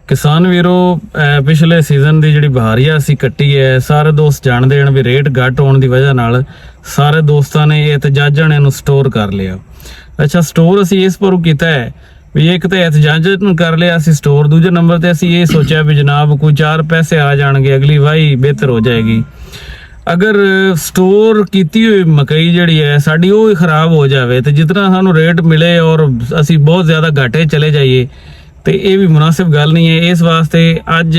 ਕਿਸਾਨ ਵੀਰੋ, ਪਿਛਲੇ ਸੀਜ਼ਨ ਦੀ ਜਿਹੜੀ ਬਹਾਰੀਆ ਅਸੀਂ ਕੱਟੀ ਹੈ, ਸਾਰੇ ਦੋਸਤ ਜਾਣਦੇ ਹਨ ਵੀ ਰੇਟ ਘੱਟ ਹੋਣ ਦੀ ਵਜ੍ਹਾ ਨਾਲ ਸਾਰੇ ਦੋਸਤਾਂ ਨੇ ਇਹਤਜਾਜਣ ਇਹਨੂੰ ਸਟੋਰ ਕਰ ਲਿਆ। ਅੱਛਾ, ਸਟੋਰ ਅਸੀਂ ਇਸ ਪਰ ਕੀਤਾ ਹੈ ਵੀ ਇੱਕ ਤਾਂ ਇਹਤਜਾਜਨ ਕਰ ਲਿਆ ਅਸੀਂ ਸਟੋਰ, ਦੂਜੇ ਨੰਬਰ ਤੇ ਅਸੀਂ ਇਹ ਸੋਚਿਆ ਵੀ ਜਨਾਬ ਕੋਈ 4 ਪੈਸੇ ਆ ਜਾਣਗੇ, ਅਗਲੀ ਵਾਹੀ ਬਿਹਤਰ ਹੋ ਜਾਏਗੀ। ਅਗਰ ਸਟੋਰ ਕੀਤੀ ਹੋਈ ਮਕਈ ਜਿਹੜੀ ਹੈ ਸਾਡੀ ਉਹ ਖਰਾਬ ਹੋ ਜਾਵੇ ਤੇ ਜਿਤਨਾ ਸਾਨੂੰ ਰੇਟ ਮਿਲੇ ਔਰ ਅਸੀਂ ਬਹੁਤ ਜ਼ਿਆਦਾ ਘਾਟੇ ਚਲੇ ਜਾਈਏ ਤੇ ਇਹ ਵੀ ਮੁਨਾਸਿਬ ਗੱਲ ਨਹੀਂ ਹੈ। ਇਸ ਵਾਸਤੇ ਅੱਜ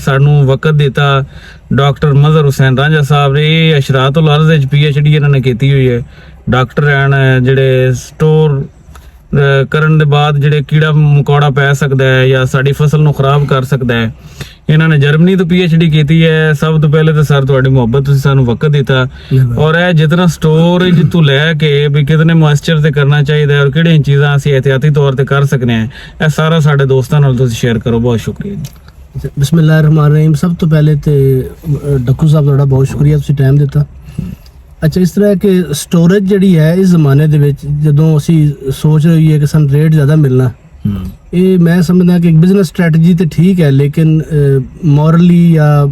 ਸਾਨੂੰ ਵਕਤ ਦਿੱਤਾ ਡਾਕਟਰ ਮਜ਼ਹਰ ਹੁਸੈਨ ਰਾਂਝਾ ਸਾਹਿਬ ਨੇ। ਇਹ ਅਸ਼ਰਾਤੁਲ ਅਰਜ਼ ਵਿੱਚ PhD ਇਹਨਾਂ ਨੇ ਕੀਤੀ ਹੋਈ ਹੈ। ਡਾਕਟਰ ਹਨ ਜਿਹੜੇ ਸਟੋਰ ਕਰਨ ਦੇ ਬਾਅਦ ਜਿਹੜੇ ਕੀੜਾ ਮਕੌੜਾ ਪੈ ਸਕਦਾ ਹੈ ਜਾਂ ਸਾਡੀ ਫਸਲ ਨੂੰ ਖਰਾਬ ਕਰ ਸਕਦਾ ਹੈ, ਇਹਨਾਂ ਨੇ ਜਰਮਨੀ ਤੋਂ PhD ਕੀਤੀ ਹੈ। ਸਭ ਤੋਂ ਪਹਿਲੇ ਤਾਂ ਸਰ ਤੁਹਾਡੀ ਮੁਹੱਬਤ, ਤੁਸੀਂ ਸਾਨੂੰ ਵਕਤ ਦਿੱਤਾ ਔਰ ਇਹ ਜਿਤਨਾ ਸਟੋਰੇਜ ਤੋਂ ਲੈ ਕੇ ਵੀ ਕਿਤਨੇ ਮੋਇਸਚਰ ਤੇ ਕਰਨਾ ਚਾਹੀਦਾ ਔਰ ਕਿਹੜੀਆਂ ਚੀਜ਼ਾਂ ਅਸੀਂ ਇਹਤਿਆਤੀ ਤੌਰ ਤੇ ਕਰ ਸਕਨੇ ਆ, ਇਹ ਸਾਰਾ ਸਾਡੇ ਦੋਸਤਾਂ ਨਾਲ ਤੁਸੀਂ ਸ਼ੇਅਰ ਕਰੋ। ਬਹੁਤ ਸ਼ੁਕਰੀਆ ਜੀ। ਬਿਸਮਿਲ੍ਲਾਹਿਰਰਹਿਮਾਨਿਰਰਹੀਮ। ਸਭ ਤੋਂ ਪਹਿਲੇ ਤੇ ਡੱਕੂ ਸਾਹਿਬ ਤੁਹਾਡਾ ਬਹੁਤ ਸ਼ੁਕਰੀਆ, ਤੁਸੀਂ ਟਾਈਮ ਦਿੱਤਾ। ਅੱਛਾ, ਇਸ ਤਰ੍ਹਾਂ ਕਿ ਸਟੋਰੇਜ ਜਿਹੜੀ ਹੈ ਇਸ ਜ਼ਮਾਨੇ ਦੇ ਵਿੱਚ ਜਦੋਂ ਅਸੀਂ ਸੋਚ ਰਹੇ ਹੋਈਏ ਕਿ ਸਾਨੂੰ ਰੇਟ ਜ਼ਿਆਦਾ ਮਿਲਣਾ, ਇਹ ਮੈਂ ਸਮਝਦਾ ਕਿ ਇੱਕ ਬਿਜ਼ਨਸ ਸਟ੍ਰੈਟਜੀ ਤੇ ਠੀਕ ਹੈ, ਲੇਕਿਨ ਮੋਰਲੀ ਜਾਂ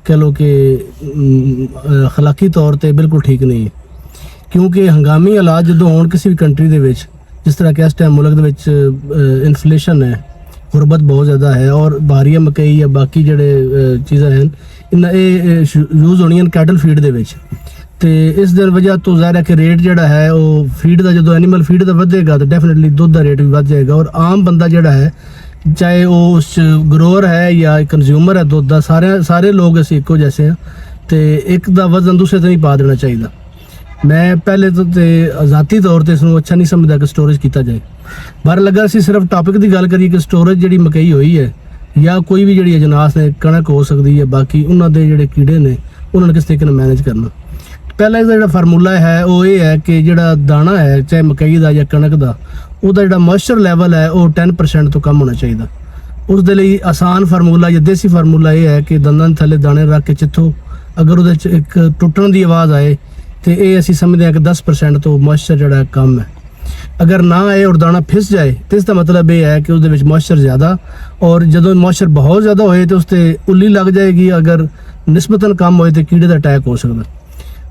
ਕਹ ਲਓ ਕਿ ਅਖਲਾਕੀ ਤੌਰ ਤੇ ਬਿਲਕੁਲ ਠੀਕ ਨਹੀਂ ਹੈ। ਕਿਉਂਕਿ ਹੰਗਾਮੀ ਹਾਲਾਤ ਜਦੋਂ ਹੋਣ ਕਿਸੇ ਵੀ ਕੰਟਰੀ ਦੇ ਵਿੱਚ, ਜਿਸ ਤਰ੍ਹਾਂ ਕਿ ਇਸ ਟਾਈਮ ਮੁਲਕ ਦੇ ਵਿੱਚ ਇਨਫਲੇਸ਼ਨ ਹੈ, ਗੁਰਬਤ ਬਹੁਤ ਜ਼ਿਆਦਾ ਹੈ ਔਰ ਬਹਾਰੀਆ ਮਕਈ ਜਾਂ ਬਾਕੀ ਜਿਹੜੇ ਚੀਜ਼ਾਂ ਹਨ ਇਹ ਯੂਜ਼ ਹੋਣੀਆਂ ਕੈਟਲ ਫੀਡ ਦੇ ਵਿੱਚ, ਤੇ ਇਸ ਦੀ ਵਜ੍ਹਾ ਤੋਂ ਜ਼ਾਹਿਰ ਹੈ ਕਿ ਰੇਟ ਜਿਹੜਾ ਹੈ ਉਹ ਫੀਡ ਦਾ, ਜਦੋਂ ਐਨੀਮਲ ਫੀਡ ਦਾ ਵਧੇਗਾ ਤਾਂ ਡੈਫੀਨਿਟਲੀ ਦੁੱਧ ਦਾ ਰੇਟ ਵੀ ਵੱਧ ਜਾਏਗਾ। ਔਰ ਆਮ ਬੰਦਾ ਜਿਹੜਾ ਹੈ, ਚਾਹੇ ਉਹ ਉਸ ਗਰੋਅਰ ਹੈ ਜਾਂ ਕੰਜ਼ਿਊਮਰ ਹੈ ਦੁੱਧ ਦਾ, ਸਾਰੇ ਲੋਕ ਅਸੀਂ ਇੱਕੋ ਜੈਸੇ ਹਾਂ ਤੇ ਇੱਕ ਦਾ ਵਜ਼ਨ ਦੂਸਰੇ ਤੇ ਨਹੀਂ ਪਾ ਦੇਣਾ ਚਾਹੀਦਾ। ਮੈਂ ਪਹਿਲੇ ਤੋਂ ਤੇ ਜ਼ਾਤੀ ਤੌਰ ਤੇ ਇਸ ਨੂੰ ਅੱਛਾ ਨਹੀਂ ਸਮਝਦਾ ਕਿ ਸਟੋਰੇਜ ਕੀਤਾ ਜਾਏ। ਪਰ ਲੱਗਾ ਅਸੀਂ ਸਿਰਫ ਟਾਪਿਕ ਦੀ ਗੱਲ ਕਰੀਏ ਕਿ ਸਟੋਰੇਜ ਜਿਹੜੀ ਮਕਈ ਹੋਈ ਹੈ ਜਾਂ ਕੋਈ ਵੀ ਜਿਹੜੀ ਅਜਨਾਸ ਨੇ, ਕਣਕ ਹੋ ਸਕਦੀ ਹੈ, ਬਾਕੀ ਉਹਨਾਂ ਦੇ ਜਿਹੜੇ ਕੀੜੇ ਨੇ ਉਹਨਾਂ ਨੂੰ ਕਿਸ ਤਰੀਕੇ ਨਾਲ ਮੈਨੇਜ ਕਰਨਾ। ਪਹਿਲਾ ਇਹਦਾ ਜਿਹੜਾ ਫਾਰਮੂਲਾ ਹੈ ਉਹ ਇਹ ਹੈ ਕਿ ਜਿਹੜਾ ਦਾਣਾ ਹੈ, ਚਾਹੇ ਮਕਈ ਦਾ ਜਾਂ ਕਣਕ ਦਾ, ਉਹਦਾ ਜਿਹੜਾ ਮੋਇਸਚਰ ਲੈਵਲ ਹੈ ਉਹ 10% ਤੋਂ ਕਮ ਹੋਣਾ ਚਾਹੀਦਾ। ਉਸ ਦੇ ਲਈ ਆਸਾਨ ਫਾਰਮੂਲਾ ਜਾਂ ਦੇਸੀ ਫਾਰਮੂਲਾ ਇਹ ਹੈ ਕਿ ਦੰਦਾਂ ਥੱਲੇ ਦਾਣੇ ਰੱਖ ਕੇ ਚਿੱਥੋ, ਅਗਰ ਉਹਦੇ 'ਚ ਇੱਕ ਟੁੱਟਣ ਦੀ ਆਵਾਜ਼ ਆਏ ਤੇ ਇਹ ਅਸੀਂ ਸਮਝਦੇ ਹਾਂ ਕਿ 10% ਤੋਂ ਮੋਇਸਚਰ ਜਿਹੜਾ ਕਮ ਹੈ। ਅਗਰ ਨਾ ਆਏ ਔਰ ਦਾਣਾ ਫਿਸ ਜਾਏ ਤੇ ਇਸ ਦਾ ਮਤਲਬ ਇਹ ਹੈ ਕਿ ਉਹਦੇ ਵਿੱਚ ਮੋਇਸਚਰ ਜ਼ਿਆਦਾ, ਔਰ ਜਦੋਂ ਮੋਇਸਚਰ ਬਹੁਤ ਜ਼ਿਆਦਾ ਹੋਏ ਤੇ ਉਸ ਤੇ ਉੱਲੀ ਲੱਗ ਜਾਏਗੀ। ਅਗਰ ਨਿਸਬਤਨ ਕਮ ਹੋਏ ਤੇ ਕੀੜੇ ਦਾ ਅਟੈਕ ਹੋ ਸਕਦਾ।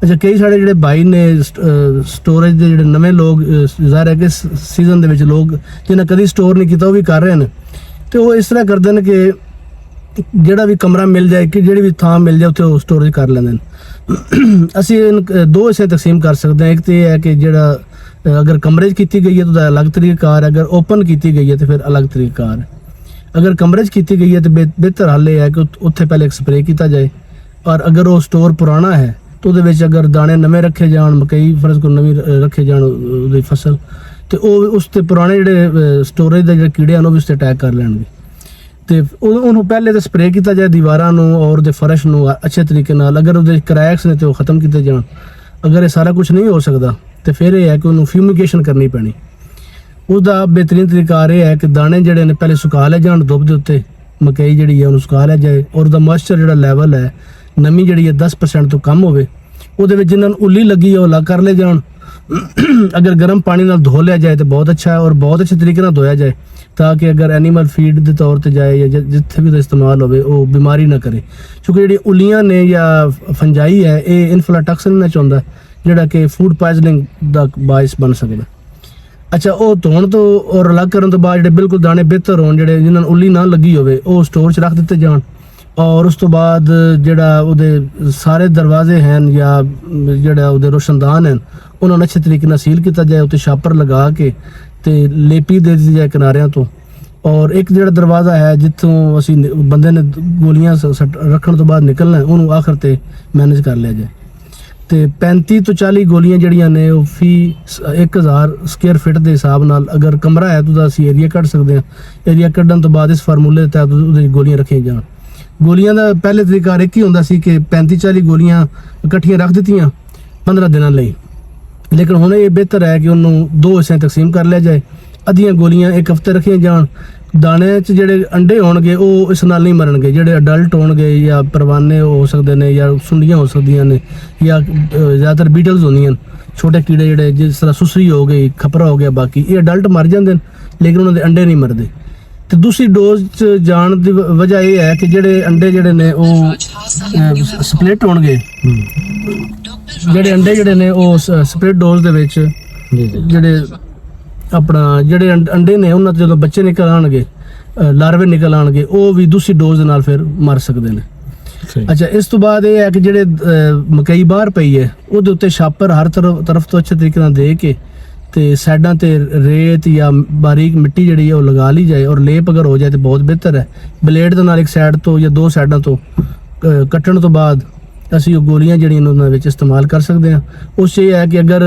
ਅੱਛਾ, ਕਈ ਸਾਡੇ ਜਿਹੜੇ ਭਾਈ ਨੇ ਸਟੋਰੇਜ ਦੇ ਜਿਹੜੇ ਨਵੇਂ ਲੋਕ, ਜ਼ਾਹਿਰ ਹੈ ਕਿ ਸੀਜ਼ਨ ਦੇ ਵਿੱਚ ਲੋਕ ਜਿਹਨਾਂ ਕਦੀ ਸਟੋਰ ਨਹੀਂ ਕੀਤਾ ਉਹ ਵੀ ਕਰ ਰਹੇ ਨੇ, ਤੇ ਉਹ ਇਸ ਤਰ੍ਹਾਂ ਕਰਦੇ ਨੇ ਕਿ ਜਿਹੜਾ ਵੀ ਕਮਰਾ ਮਿਲ ਜਾਏ, ਕਿ ਜਿਹੜੀ ਵੀ ਥਾਂ ਮਿਲ ਜਾਏ ਉੱਥੇ ਉਹ ਸਟੋਰੇਜ ਕਰ ਲੈਂਦੇ ਨੇ। ਅਸੀਂ ਦੋ ਹਿੱਸੇ ਤਕਸੀਮ ਕਰ ਸਕਦੇ ਹਾਂ। ਇੱਕ ਤੇ ਇਹ ਹੈ ਕਿ ਜਿਹੜਾ ਅਗਰ ਕਮਰੇ 'ਚ ਕੀਤੀ ਗਈ ਹੈ ਤਾਂ ਉਹਦਾ ਅਲੱਗ ਤਰੀਕਾਕਾਰ ਹੈ, ਅਗਰ ਓਪਨ ਕੀਤੀ ਗਈ ਹੈ ਤਾਂ ਫਿਰ ਅਲੱਗ ਤਰੀਕਾਕਾਰ ਹੈ। ਅਗਰ ਕਮਰੇ 'ਚ ਕੀਤੀ ਗਈ ਹੈ ਤਾਂ ਬਿਹਤਰ ਹੱਲ ਇਹ ਹੈ ਕਿ ਉੱਥੇ ਪਹਿਲੇ ਇੱਕ ਸਪਰੇਅ ਕੀਤਾ ਜਾਏ, ਔਰ ਅਗਰ ਉਹ ਸਟੋਰ ਪੁਰਾਣਾ ਹੈ तो ਉਹਦੇ ਵਿੱਚ ਅਗਰ ਦਾਣੇ ਨਵੇਂ ਰੱਖੇ ਜਾਣ, ਮਕਈ ਫਰਜ਼ ਕੋ ਨਵੀਂ ਰੱਖੇ ਜਾਣ ਉਹਦੀ ਫਸਲ, ਤੇ ਉਹ ਉਸ ਤੇ ਪੁਰਾਣੇ ਜਿਹੜੇ ਸਟੋਰੇਜ ਦੇ ਜਿਹੜੇ ਕੀੜੇ ਹਨ ਉਹ ਵੀ ਉਸ ਤੇ ਅਟੈਕ ਕਰ ਲੈਣਗੇ। ਤੇ ਉਹਨੂੰ ਪਹਿਲੇ ਤਾਂ ਸਪਰੇਅ ਕੀਤਾ ਜਾਏ ਦੀਵਾਰਾਂ ਨੂੰ ਔਰ ਦੇ ਫਰਸ਼ ਨੂੰ ਅੱਛੇ ਤਰੀਕੇ ਨਾਲ। ਅਗਰ ਉਹਦੇ ਕਰੈਕਸ ਨੇ ਤੇ ਉਹ ਖਤਮ ਕੀਤੇ ਜਾਣ। ਅਗਰ ਇਹ ਸਾਰਾ ਕੁਝ ਨਹੀਂ ਹੋ ਸਕਦਾ ਤੇ ਫਿਰ ਇਹ ਹੈ ਕਿ ਉਹਨੂੰ ਫਿਊਮੀਗੇਸ਼ਨ ਕਰਨੀ ਪੈਣੀ। ਉਹਦਾ ਬਿਹਤਰੀਨ ਤਰੀਕਾ ਇਹ ਹੈ ਕਿ ਦਾਣੇ ਜਿਹੜੇ ਨੇ ਪਹਿਲੇ ਸੁਕਾ ਲਿਆ ਜਾਣ ਧੁੱਪ ਦੇ ਉੱਤੇ, ਮਕਈ ਜਿਹੜੀ ਹੈ ਉਹਨੂੰ ਸੁਕਾ ਲਿਆ ਜਾਏ ਔਰ ਉਹਦਾ ਮੋਇਸਚਰ ਜਿਹੜਾ ਲੈਵਲ ਹੈ, ਨਮੀ ਜਿਹੜੀ ਹੈ 10% ਤੋਂ ਕਮ ਹੋਵੇ। ਉਹਦੇ ਵਿੱਚ ਜਿਨ੍ਹਾਂ ਨੂੰ ਉੱਲੀ ਲੱਗੀ ਹੈ ਉਹ ਅਲੱਗ ਕਰ ਲਏ ਜਾਣ। ਅਗਰ ਗਰਮ ਪਾਣੀ ਨਾਲ ਧੋ ਲਿਆ ਜਾਏ ਤਾਂ ਬਹੁਤ ਅੱਛਾ ਹੈ, ਔਰ ਬਹੁਤ ਅੱਛੇ ਤਰੀਕੇ ਨਾਲ ਧੋਇਆ ਜਾਏ ਤਾਂ ਕਿ ਅਗਰ ਐਨੀਮਲ ਫੀਡ ਦੇ ਤੌਰ ਤੇ ਜਾਏ ਜਾਂ ਜਿੱਥੇ ਵੀ ਉਹਦਾ ਇਸਤੇਮਾਲ ਹੋਵੇ ਉਹ ਬਿਮਾਰੀ ਨਾ ਕਰੇ। ਕਿਉਂਕਿ ਜਿਹੜੀ ਉੱਲੀਆਂ ਨੇ ਜਾਂ ਫੰਜਾਈ ਹੈ ਇਹ ਇਨਫਲਾਟਾਕਸਿਨ ਨਾਲ ਚਾਹੁੰਦਾ, ਜਿਹੜਾ ਕਿ ਫੂਡ ਪਾਇਜ਼ਨਿੰਗ ਦਾ ਬਾਇਸ ਬਣ ਸਕਦਾ। ਅੱਛਾ, ਉਹ ਧੋਣ ਤੋਂ ਔਰ ਅਲੱਗ ਕਰਨ ਤੋਂ ਬਾਅਦ ਜਿਹੜੇ ਬਿਲਕੁਲ ਦਾਣੇ ਬਿਹਤਰ ਹੋਣ, ਜਿਹੜੇ ਜਿਨ੍ਹਾਂ ਨੂੰ ਉੱਲੀ ਨਾ ਲੱਗੀ ਹੋਵੇ, ਉਹ ਸਟੋਰ 'ਚ ਰੱਖ ਦਿੱਤੇ ਜਾਣ। ਔਰ ਉਸ ਤੋਂ ਬਾਅਦ ਜਿਹੜਾ ਉਹਦੇ ਸਾਰੇ ਦਰਵਾਜ਼ੇ ਹਨ ਜਾਂ ਜਿਹੜਾ ਉਹਦੇ ਰੋਸ਼ਨਦਾਨ ਹਨ ਉਹਨਾਂ ਨੂੰ ਅੱਛੇ ਤਰੀਕੇ ਨਾਲ ਸੀਲ ਕੀਤਾ ਜਾਏ, ਉੱਤੇ ਛਾਪਰ ਲਗਾ ਕੇ ਤੇ ਲੇਪੀ ਦੇ ਦਿੱਤੀ ਜਾਏ ਕਿਨਾਰਿਆਂ ਤੋਂ। ਔਰ ਇੱਕ ਜਿਹੜਾ ਦਰਵਾਜ਼ਾ ਹੈ ਜਿੱਥੋਂ ਅਸੀਂ ਬੰਦੇ ਨੇ ਗੋਲੀਆਂ ਰੱਖਣ ਤੋਂ ਬਾਅਦ ਨਿਕਲਣਾ, ਉਹਨੂੰ ਆਖਰ ਤੇ ਮੈਨੇਜ ਕਰ ਲਿਆ ਜਾਏ। ਤੇ 35 ਤੋਂ 40 ਗੋਲੀਆਂ ਜਿਹੜੀਆਂ ਨੇ ਉਹ ਫੀ 1000 ਸਕੁਅਰ ਫਿਟ ਦੇ ਹਿਸਾਬ ਨਾਲ, ਅਗਰ ਕਮਰਾ ਹੈ ਤਾਂ ਅਸੀਂ ਏਰੀਆ ਕੱਢ ਸਕਦੇ ਹਾਂ। ਏਰੀਆ ਕੱਢਣ ਤੋਂ ਬਾਅਦ ਇਸ ਫਾਰਮੂਲੇ ਦੇ ਤਹਿਤ ਉਹਦੇ ਗੋਲੀਆਂ ਰੱਖੀਆਂ ਜਾਣ। ਗੋਲੀਆਂ ਦਾ ਪਹਿਲੇ ਤਰੀਕਾ ਇੱਕ ਹੀ ਹੁੰਦਾ ਸੀ ਕਿ 35-40 ਗੋਲੀਆਂ ਇਕੱਠੀਆਂ ਰੱਖ ਦਿੱਤੀਆਂ 15 ਦਿਨਾਂ ਲਈ, ਲੇਕਿਨ ਹੁਣ ਇਹ ਬਿਹਤਰ ਹੈ ਕਿ ਉਹਨੂੰ 2 ਹਿੱਸਿਆਂ ਤਕਸੀਮ ਕਰ ਲਿਆ ਜਾਏ। ਅੱਧੀਆਂ ਗੋਲੀਆਂ 1 ਹਫ਼ਤੇ ਰੱਖੀਆਂ ਜਾਣ। ਦਾਣੇ 'ਚ ਜਿਹੜੇ ਅੰਡੇ ਹੋਣਗੇ ਉਹ ਇਸ ਨਾਲ ਨਹੀਂ ਮਰਨਗੇ। ਜਿਹੜੇ ਅਡਲਟ ਹੋਣਗੇ ਜਾਂ ਪਰਵਾਨੇ ਹੋ ਸਕਦੇ ਨੇ ਜਾਂ ਸੁੰਡੀਆਂ ਹੋ ਸਕਦੀਆਂ ਨੇ ਜਾਂ ਜ਼ਿਆਦਾਤਰ ਬੀਟਲਸ ਹੁੰਦੀਆਂ, ਛੋਟੇ ਕੀੜੇ ਜਿਹੜੇ ਜਿਸ ਤਰ੍ਹਾਂ ਸੁਸਰੀ ਹੋ ਗਈ, ਖਪਰਾ ਹੋ ਗਿਆ, ਬਾਕੀ ਇਹ ਅਡਲਟ ਮਰ ਜਾਂਦੇ ਨੇ ਲੇਕਿਨ ਉਹਨਾਂ ਦੇ ਅੰਡੇ ਨਹੀਂ ਮਰਦੇ। ਤੇ ਦੂਸਰੀ ਡੋਜ਼ ਚ ਜਾਣ ਦੀ ਵਜ੍ਹਾ ਇਹ ਹੈ ਕਿ ਜਿਹੜੇ ਅੰਡੇ ਜਿਹੜੇ ਨੇ ਉਹ ਸਪਲਿਟ ਹੋਣਗੇ। ਜਿਹੜੇ ਅੰਡੇ ਜਿਹੜੇ ਨੇ ਉਹ ਸਪਲਿਟ ਡੋਜ਼ ਦੇ ਵਿੱਚ ਜਿਹੜੇ ਆਪਣਾ ਜਿਹੜੇ ਅੰਡੇ ਨੇ ਉਹਨਾਂ ਤੋਂ ਜਦੋਂ ਬੱਚੇ ਨਿਕਲ ਆਣਗੇ, ਲਾਰਵੇ ਨਿਕਲ ਆਣਗੇ, ਉਹ ਵੀ ਦੂਸਰੀ ਡੋਜ਼ ਦੇ ਨਾਲ ਫਿਰ ਮਰ ਸਕਦੇ ਨੇ। ਅੱਛਾ, ਇਸ ਤੋਂ ਬਾਅਦ ਇਹ ਹੈ ਕਿ ਜਿਹੜੇ ਮਕਈ ਬਾਹਰ ਪਈ ਹੈ ਉਹਦੇ ਉੱਤੇ ਛਾਪਰ ਹਰ ਤਰਫ ਤੋਂ ਅੱਛੇ ਤਰੀਕੇ ਨਾਲ ਦੇ ਕੇ ਤੇ ਸਾਈਡਾਂ ਤੇ ਰੇਤ ਜਾਂ ਬਾਰੀਕ ਮਿੱਟੀ ਜਿਹੜੀ ਹੈ ਉਹ ਲਗਾ ਲਈ ਜਾਏ, ਔਰ ਲੇਪ ਅਗਰ ਹੋ ਜਾਏ ਤਾਂ ਬਹੁਤ ਬਿਹਤਰ ਹੈ। ਬਲੇਡ ਦੇ ਨਾਲ ਇੱਕ ਸਾਈਡ ਤੋਂ ਜਾਂ ਦੋ ਸਾਈਡਾਂ ਤੋਂ ਕੱਟਣ ਤੋਂ ਬਾਅਦ ਅਸੀਂ ਉਹ ਗੋਲੀਆਂ ਜਿਹੜੀਆਂ ਨੇ ਉਹਨਾਂ ਵਿੱਚ ਇਸਤੇਮਾਲ ਕਰ ਸਕਦੇ ਹਾਂ। ਉਸ ਇਹ ਹੈ ਕਿ ਅਗਰ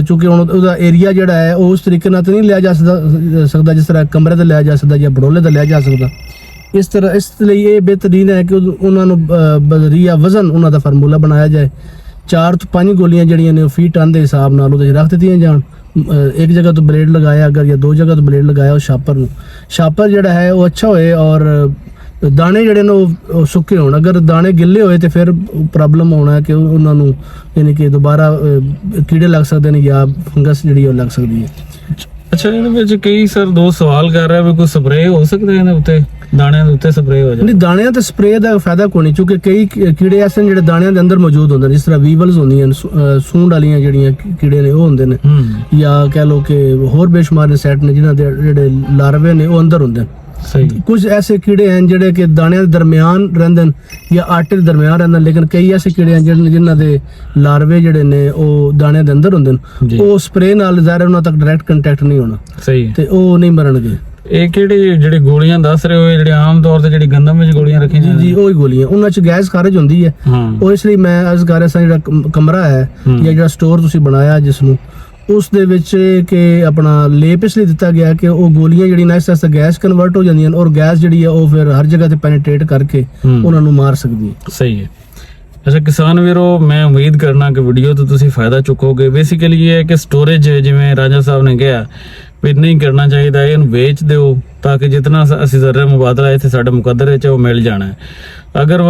ਚੂੰਕਿ ਹੁਣ ਉਹਦਾ ਏਰੀਆ ਜਿਹੜਾ ਹੈ ਉਹ ਉਸ ਤਰੀਕੇ ਨਾਲ ਤਾਂ ਨਹੀਂ ਲਿਆ ਜਾ ਸਕਦਾ ਜਿਸ ਤਰ੍ਹਾਂ ਕਮਰੇ ਤੇ ਲਿਆ ਜਾ ਸਕਦਾ ਜਾਂ ਬੜੋਲੇ ਤੇ ਲਿਆ ਜਾ ਸਕਦਾ। ਇਸ ਲਈ ਇਹ ਬਿਹਤਰੀਨ ਹੈ ਕਿ ਉਹਨਾਂ ਨੂੰ ਬਜ਼ਰੀਆ ਵਜ਼ਨ ਉਹਨਾਂ ਦਾ ਫਾਰਮੂਲਾ ਬਣਾਇਆ ਜਾਏ। 4 ਤੋਂ 5 ਗੋਲੀਆਂ ਜਿਹੜੀਆਂ ਨੇ ਉਹ ਫੀਟ ਟਨ ਦੇ ਹਿਸਾਬ ਨਾਲ ਉਹਦੇ ਰੱਖ ਦਿੱਤੀਆਂ ਜਾਣ। ਇੱਕ ਜਗ੍ਹਾ ਤੋਂ ਬਲੇਡ ਲਗਾਇਆ ਅਗਰ ਜਾਂ ਦੋ ਜਗ੍ਹਾ ਤੋਂ ਬਲੇਡ ਲਗਾਇਆ ਉਹ ਛਾਪਰ ਜਿਹੜਾ ਹੈ ਉਹ ਅੱਛਾ ਹੋਏ, ਔਰ ਦਾਣੇ ਜਿਹੜੇ ਨੇ ਉਹ ਸੁੱਕੇ ਹੋਣ। ਅਗਰ ਦਾਣੇ ਗਿੱਲੇ ਹੋਏ ਤੇ ਫਿਰ ਪ੍ਰੋਬਲਮ ਹੋਣਾ ਹੈ ਕਿ ਉਹਨਾਂ ਨੂੰ ਯਾਨੀ ਕਿ ਦੁਬਾਰਾ ਕੀੜੇ ਲੱਗ ਸਕਦੇ ਨੇ ਜਾਂ ਫੰਗਸ ਜਿਹੜੀ ਉਹ ਲੱਗ ਸਕਦੀ ਹੈ। ਅੱਛਾ, ਇਹਦੇ ਵਿੱਚ ਕਈ ਸਰ ਦੋ ਸਵਾਲ ਕਰ ਰਿਹਾ ਵੀ ਕੋਈ ਸਪਰੇਅ ਹੋ ਸਕਦਾ ਇਹਦੇ ਉੱਤੇ, ਦਾਣਿਆਂ ਦੇ ਉੱਤੇ ਸਪਰੇਅ ਹੋ ਜਾਏ? ਨਹੀਂ, ਦਾਣਿਆਂ ਤੇ ਸਪਰੇਅ ਦਾ ਫਾਇਦਾ ਕੋਈ ਨਹੀਂ, ਕਿਉਂਕਿ ਕਈ ਕੀੜੇ ਐਸੇ ਨੇ ਜਿਹੜੇ ਦਾਣਿਆਂ ਦੇ ਅੰਦਰ ਮੌਜੂਦ ਹੁੰਦੇ ਨੇ, ਜਿਸ ਤਰ੍ਹਾਂ ਵੀਵਲਸ ਹੁੰਦੀਆਂ ਨੇ, ਸੂੰਡ ਵਾਲੀਆਂ ਜਿਹੜੀਆਂ ਕੀੜੇ ਨੇ ਉਹ ਹੁੰਦੇ ਨੇ, ਜਾਂ ਕਹਿ ਲਓ ਕਿ ਹੋਰ ਬੇਸ਼ੁਮਾਰ ਇਨਸੈਕਟ ਨੇ ਜਿਨ੍ਹਾਂ ਦੇ ਜਿਹੜੇ ਲਾਰਵੇ ਨੇ ਉਹ ਅੰਦਰ ਹੁੰਦੇ ਨੇ। ਸਹੀ। ਕੁਝ ਐਸੇ ਕੀੜੇ ਹਨ ਜਿਹੜੇ ਕਿ ਦਾਣਿਆਂ ਦੇ ਦਰਮਿਆਨ ਰਹਿੰਦੇ ਨੇ ਜਾਂ ਆਟੇ ਦੇ ਦਰਮਿਆਨ ਰਹਿੰਦੇ ਨੇ, ਲੇਕਿਨ ਕਈ ਐਸੇ ਕੀੜੇ ਹਨ ਜਿਨ੍ਹਾਂ ਦੇ ਲਾਰਵੇ ਜਿਹੜੇ ਨੇ ਉਹ ਦਾਣਿਆਂ ਦੇ ਅੰਦਰ ਹੁੰਦੇ ਨੇ। ਉਹ ਸਪਰੇਅ ਨਾਲ ਜ਼ਾਹਿਰ ਉਹਨਾਂ ਤੱਕ ਡਾਇਰੈਕਟ ਕੰਟੈਕਟ ਨਹੀਂ ਹੋਣਾ, ਸਹੀ, ਤੇ ਉਹ ਨਹੀਂ ਮਰਨਗੇ। ਇਹ ਜਿਹੜੇ ਗੋਲੀਆਂ ਦੱਸ ਰਹੇ ਹੋ ਜਿਹੜੇ ਆਮ ਤੌਰ ਤੇ ਜਿਹੜੀ ਗੰਦਮ ਵਿੱਚ ਗੋਲੀਆਂ ਰੱਖੀਆਂ ਜੀ ਉਹੀ ਗੋਲੀਆਂ, ਉਹਨਾਂ ਚ ਗੈਸ ਖਾਰਜ ਹੁੰਦੀ ਹੈ। ਉਹ ਇਸ ਲਈ ਮੈਂ ਅਰਜ਼ ਕਰ ਰਿਹਾ ਸਾਂ ਜਿਹੜਾ ਕਮਰਾ ਹੈ ਜਾਂ ਜਿਹੜਾ ਸਟੋਰ ਤੁਸੀਂ ਬਣਾਇਆ ਜਿਸ ਨੂੰ, ਉਸ ਦੇ ਵਿੱਚ ਕਿ ਆਪਣਾ ਲੇਪ ਇਸ ਲਈ ਦਿੱਤਾ ਗਿਆ ਕਿ ਉਹ ਗੋਲੀਆਂ ਜਿਹੜੀਆਂ ਇਸ ਤਰ੍ਹਾਂ ਗੈਸ ਕਨਵਰਟ ਹੋ ਜਾਂਦੀਆਂ ਨੇ, ਔਰ ਗੈਸ ਜਿਹੜੀ ਹੈ ਉਹ ਫਿਰ ਹਰ ਜਗ੍ਹਾ ਤੇ ਪੈਨੀਟ੍ਰੇਟ ਕਰਕੇ ਉਹਨਾਂ ਨੂੰ ਮਾਰ ਸਕਦੀ ਹੈ। ਸਹੀ ਹੈ। ਅੱਛਾ ਕਿਸਾਨ ਵੀਰੋ, ਮੈਂ ਉਮੀਦ ਕਰਨਾ ਕਿ ਵੀਡੀਓ ਤੋਂ ਤੁਸੀਂ ਫਾਇਦਾ ਚੁੱਕੋਗੇ। ਬੇਸਿਕਲੀ ਇਹ ਹੈ ਕਿ ਸਟੋਰੇਜ ਜਿਵੇਂ ਰਾਜਾ ਸਾਹਿਬ ਨੇ ਕਿਹਾ ਵੀ ਨਹੀਂ ਕਰਨਾ ਚਾਹੀਦਾ, ਇਹਨੂੰ ਵੇਚ ਦਿਓ ਤਾਂ ਕਿ ਜਿਤਨਾ ਅਸੀਂ ਜ਼ਰਰਾ ਮੁਬਾਦਲਾ ਇੱਥੇ ਸਾਡੇ ਮੁਕੱਦਰ ਵਿੱਚ ਉਹ ਮਿਲ ਜਾਣਾ ਹੈ। ਅਗਰ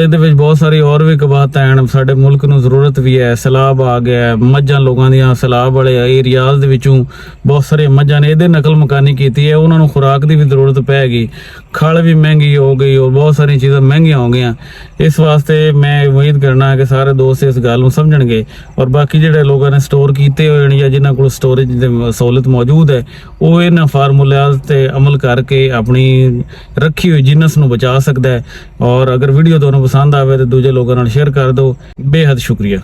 ਇਹਦੇ ਵਿੱਚ ਬਹੁਤ ਸਾਰੀ ਹੋਰ ਵੀ ਕਬਾਤਾਂ ਹਨ, ਸਾਡੇ ਮੁਲਕ ਨੂੰ ਜ਼ਰੂਰਤ ਵੀ ਹੈ। ਸੈਲਾਬ ਆ ਗਿਆ, ਮੱਝਾਂ ਲੋਕਾਂ ਦੀਆਂ ਸੈਲਾਬ ਵਾਲੇ ਏਰੀਆਜ਼ ਦੇ ਵਿੱਚੋਂ ਬਹੁਤ ਸਾਰੀਆਂ ਮੱਝਾਂ ਨੇ ਇਹਦੇ ਨਕਲ ਮਕਾਨੀ ਕੀਤੀ ਹੈ, ਉਹਨਾਂ ਨੂੰ ਖੁਰਾਕ ਦੀ ਵੀ ਜ਼ਰੂਰਤ ਪੈਗੀ, ਖਲ ਵੀ ਮਹਿੰਗੀ ਹੋ ਗਈ ਔਰ ਬਹੁਤ ਸਾਰੀਆਂ ਚੀਜ਼ਾਂ ਮਹਿੰਗੀਆਂ ਹੋ ਗਈਆਂ। ਇਸ ਵਾਸਤੇ ਮੈਂ ਉਮੀਦ ਕਰਨਾ ਕਿ ਸਾਰੇ ਦੋਸਤ ਇਸ ਗੱਲ ਨੂੰ ਸਮਝਣਗੇ, ਔਰ ਬਾਕੀ ਜਿਹੜੇ ਲੋਕਾਂ ਨੇ ਸਟੋਰ ਕੀਤੇ ਹੋਏ ਨੇ ਜਾਂ ਜਿਨ੍ਹਾਂ ਕੋਲ ਸਟੋਰੇਜ ਦੀ ਸਹੂਲਤ ਮੌਜੂਦ ਹੈ ਉਹ ਇਹਨਾਂ ਫਾਰਮੂਲਿਆਂ ਤੇ ਅਮਲ ਕਰਕੇ ਆਪਣੀ ਰੱਖੀ ਹੋਈ ਜਿਨਸ ਨੂੰ ਬਚਾ ਸਕਦਾ ਹੈ। ਔਰ ਅਗਰ ਵੀਡੀਓ ਤੁਹਾਨੂੰ ਪਸੰਦ ਆਵੇ ਤਾਂ ਦੂਜੇ ਲੋਕਾਂ ਨਾਲ ਸ਼ੇਅਰ ਕਰ ਦਿਓ। ਬੇਹੱਦ ਸ਼ੁਕਰੀਆ।